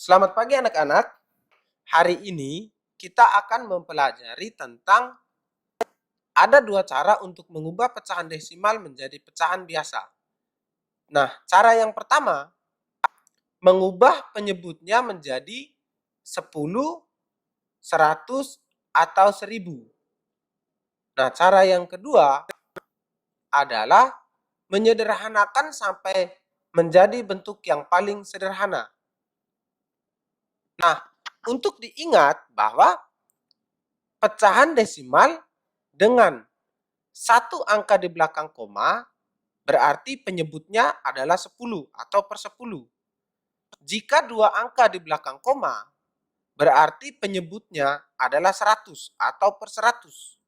Selamat pagi anak-anak. Hari ini kita akan mempelajari tentang ada dua cara untuk mengubah pecahan desimal menjadi pecahan biasa. Nah, cara yang pertama, mengubah penyebutnya menjadi 10, 100, atau 1000. Nah, cara yang kedua adalah menyederhanakan sampai menjadi bentuk yang paling sederhana. Nah, untuk diingat bahwa pecahan desimal dengan satu angka di belakang koma berarti penyebutnya adalah 10 atau per 10. Jika dua angka di belakang koma berarti penyebutnya adalah 100 atau per 100.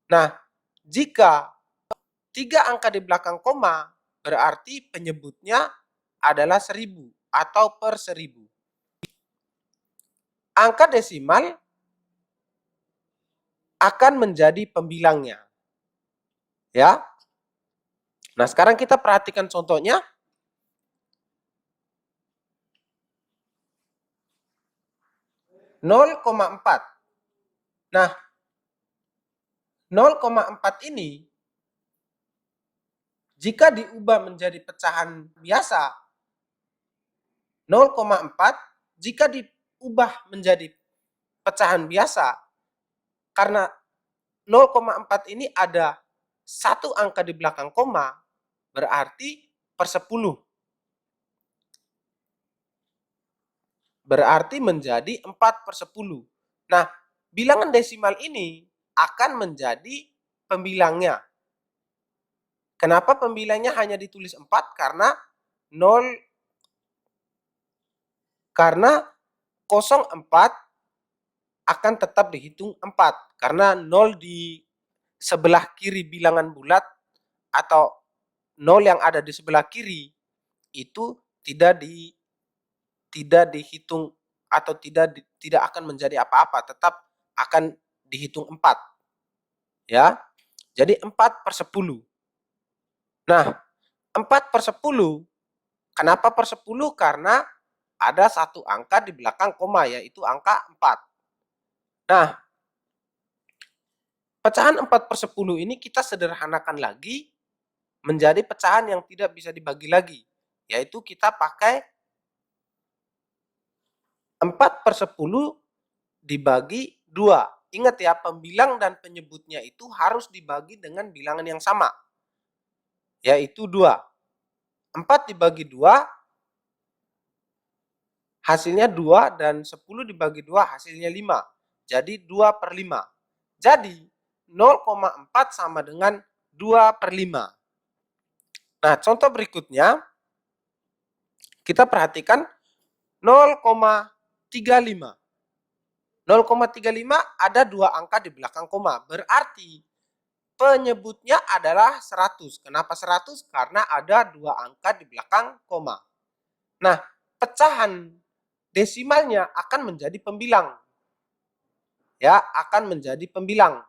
Nah, jika tiga angka di belakang koma berarti penyebutnya adalah 1000 atau per 1000. Angka desimal akan menjadi pembilangnya. Ya. Nah, sekarang kita perhatikan contohnya. 0,4. Nah, 0,4 ini jika diubah menjadi pecahan biasa, 0,4 jika diubah menjadi pecahan biasa, karena 0,4 ini ada satu angka di belakang koma, berarti per 10. Berarti menjadi 4 per 10. Nah, bilangan desimal ini akan menjadi pembilangnya. Kenapa pembilangnya hanya ditulis 4? Karena 04 akan tetap dihitung 4. Karena 0 di sebelah kiri bilangan bulat atau 0 yang ada di sebelah kiri itu tidak dihitung atau tidak akan menjadi apa-apa, tetap akan dihitung 4. Ya. Jadi 4 per 10. Nah, 4 per 10, kenapa per 10? Karena ada satu angka di belakang koma, yaitu angka 4. Nah, pecahan 4 per 10 ini kita sederhanakan lagi menjadi pecahan yang tidak bisa dibagi lagi, yaitu kita pakai 4 per 10 dibagi 2. Ingat ya, pembilang dan penyebutnya itu harus dibagi dengan bilangan yang sama, yaitu 2. 4 dibagi 2, hasilnya 2, dan 10 dibagi 2, hasilnya 5. Jadi 2 per 5. Jadi 0,4 sama dengan 2 per 5. Nah, contoh berikutnya, kita perhatikan 0,35. 0,35 ada dua angka di belakang koma. Berarti penyebutnya adalah 100. Kenapa 100? Karena ada dua angka di belakang koma. Nah, pecahan desimalnya akan menjadi pembilang. Ya, akan menjadi pembilang.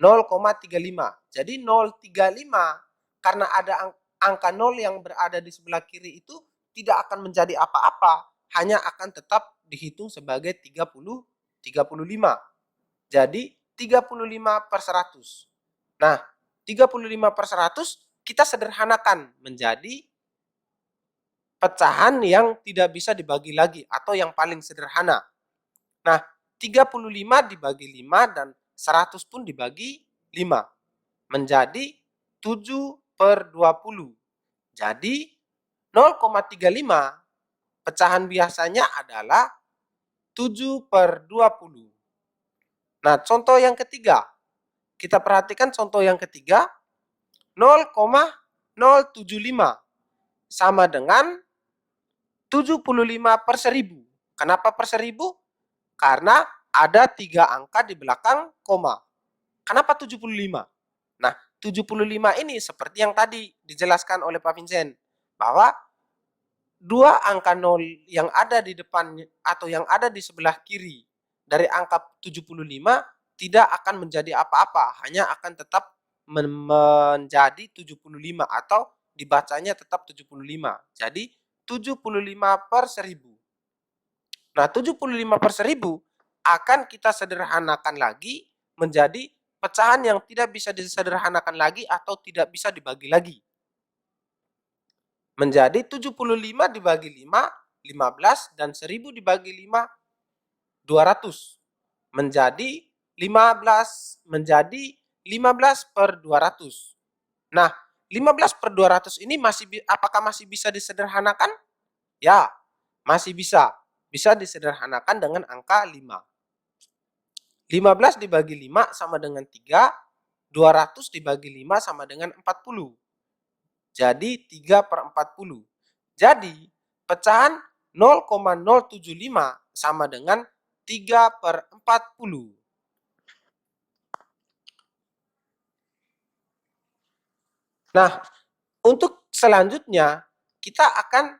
0,35. Jadi 0,35 karena ada angka 0 yang berada di sebelah kiri itu tidak akan menjadi apa-apa, hanya akan tetap dihitung sebagai 35. Jadi 35 per 100. Nah, 35 per 100 kita sederhanakan menjadi pecahan yang tidak bisa dibagi lagi atau yang paling sederhana. Nah, 35 dibagi 5 dan 100 pun dibagi 5. Menjadi 7 per 20. Jadi 0,35 pecahan biasanya adalah 7 per 20. Nah, contoh yang ketiga. Kita perhatikan contoh yang ketiga. 0,075 sama dengan 75 per 1000. Kenapa per 1000? Karena ada 3 angka di belakang koma. Kenapa 75? Nah, 75 ini seperti yang tadi dijelaskan oleh Pak Vincent, bahwa dua angka 0 yang ada di depan atau yang ada di sebelah kiri dari angka 75 tidak akan menjadi apa-apa, hanya akan tetap menjadi 75 atau dibacanya tetap 75. Jadi 75 per 1000. Nah, 75 per 1000 akan kita sederhanakan lagi menjadi pecahan yang tidak bisa disederhanakan lagi atau tidak bisa dibagi lagi. Menjadi 75 dibagi 5, 15, dan 1000 dibagi 5, 200. Menjadi 15 per 200. Nah, 15 per 200 ini apakah masih bisa disederhanakan? Ya, masih bisa. Bisa disederhanakan dengan angka 5. 15 dibagi 5 sama dengan 3, 200 dibagi 5 sama dengan 40. Jadi 3 per 40. Jadi pecahan 0,075 sama dengan 3 per 40. Nah, untuk selanjutnya kita akan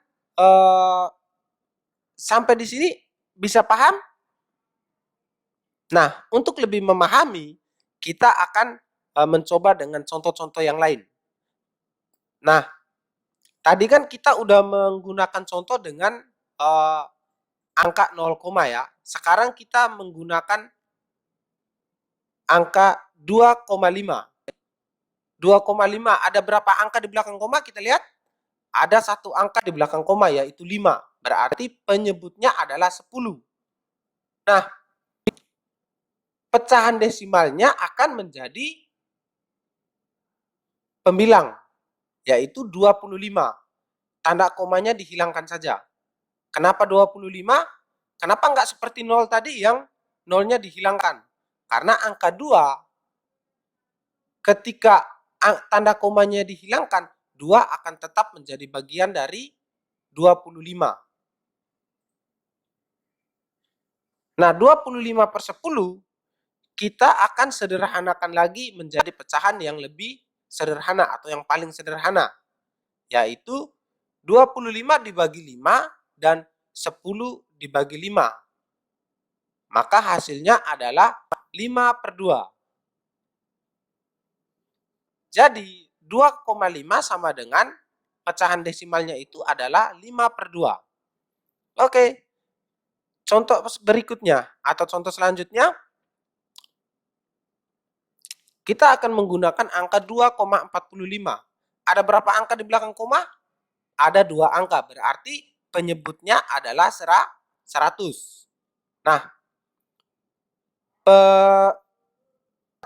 sampai di sini bisa paham? Nah, untuk lebih memahami, kita akan mencoba dengan contoh-contoh yang lain. Nah, tadi kan kita udah menggunakan contoh dengan angka 0, ya. Sekarang kita menggunakan angka 2,5. 2,5 ada berapa angka di belakang koma? Kita lihat. Ada satu angka di belakang koma, yaitu 5. Berarti penyebutnya adalah 10. Nah, pecahan desimalnya akan menjadi pembilang, yaitu 25. Tanda komanya dihilangkan saja. Kenapa 25? Kenapa nggak seperti 0 tadi yang 0-nya dihilangkan? Karena angka 2, ketika tanda komanya dihilangkan, 2 akan tetap menjadi bagian dari 25. Nah, 25 per 10 kita akan sederhanakan lagi menjadi pecahan yang lebih sederhana atau yang paling sederhana, yaitu 25 dibagi 5 dan 10 dibagi 5. Maka hasilnya adalah 5 per 2. Jadi 2,5 sama dengan pecahan desimalnya itu adalah 5 per 2. Oke, contoh berikutnya atau contoh selanjutnya, kita akan menggunakan angka 2,45. Ada berapa angka di belakang koma? Ada 2 angka, berarti penyebutnya adalah 100. Nah,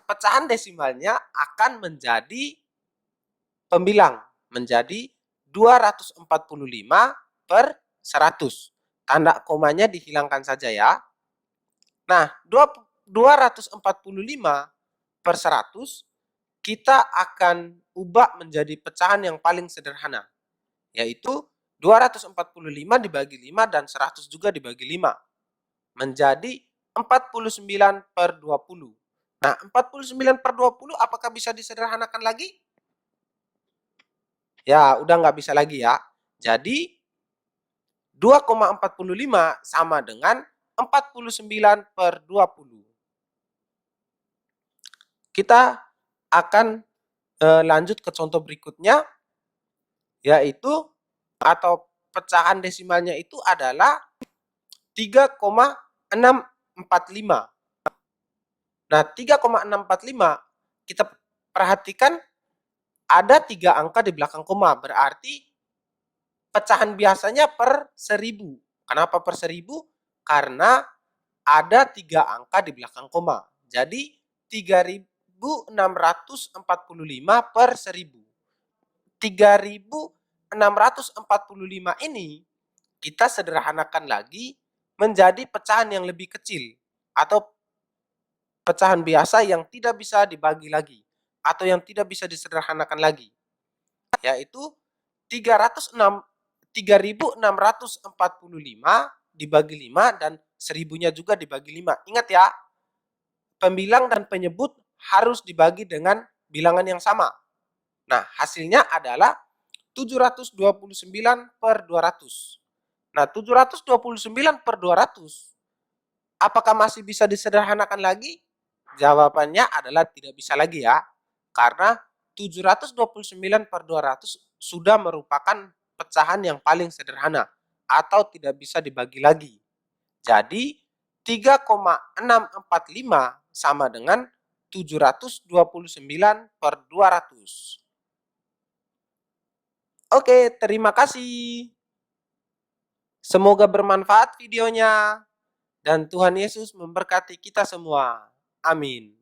pecahan desimalnya akan menjadi pembilang, menjadi 245 per 100. Tanda komanya dihilangkan saja ya. Nah, 245 per 100 kita akan ubah menjadi pecahan yang paling sederhana, yaitu 245 dibagi 5 dan 100 juga dibagi 5. Menjadi 49 per 20. Nah, 49 per 20 apakah bisa disederhanakan lagi? Ya, udah nggak bisa lagi ya. Jadi, 2,45 sama dengan 49 per 20. Kita akan lanjut ke contoh berikutnya, yaitu atau pecahan desimalnya itu adalah 3,645. Nah, 3,645 kita perhatikan ada 3 angka di belakang koma, berarti pecahan biasanya per 1000. Kenapa per 1000? Karena ada 3 angka di belakang koma. Jadi 3645 per 1000. 3645 ini kita sederhanakan lagi menjadi pecahan yang lebih kecil atau pecahan biasa yang tidak bisa dibagi lagi atau yang tidak bisa disederhanakan lagi, yaitu 3645 dibagi 5 dan 1000-nya juga dibagi 5. Ingat ya, pembilang dan penyebut harus dibagi dengan bilangan yang sama. Nah, hasilnya adalah 729 per 200. Nah, 729 per 200, apakah masih bisa disederhanakan lagi? Jawabannya adalah tidak bisa lagi ya. Karena 729 per 200 sudah merupakan pecahan yang paling sederhana atau tidak bisa dibagi lagi. Jadi 3,645 sama dengan 729/200. Oke, terima kasih. Semoga bermanfaat videonya dan Tuhan Yesus memberkati kita semua. Amin.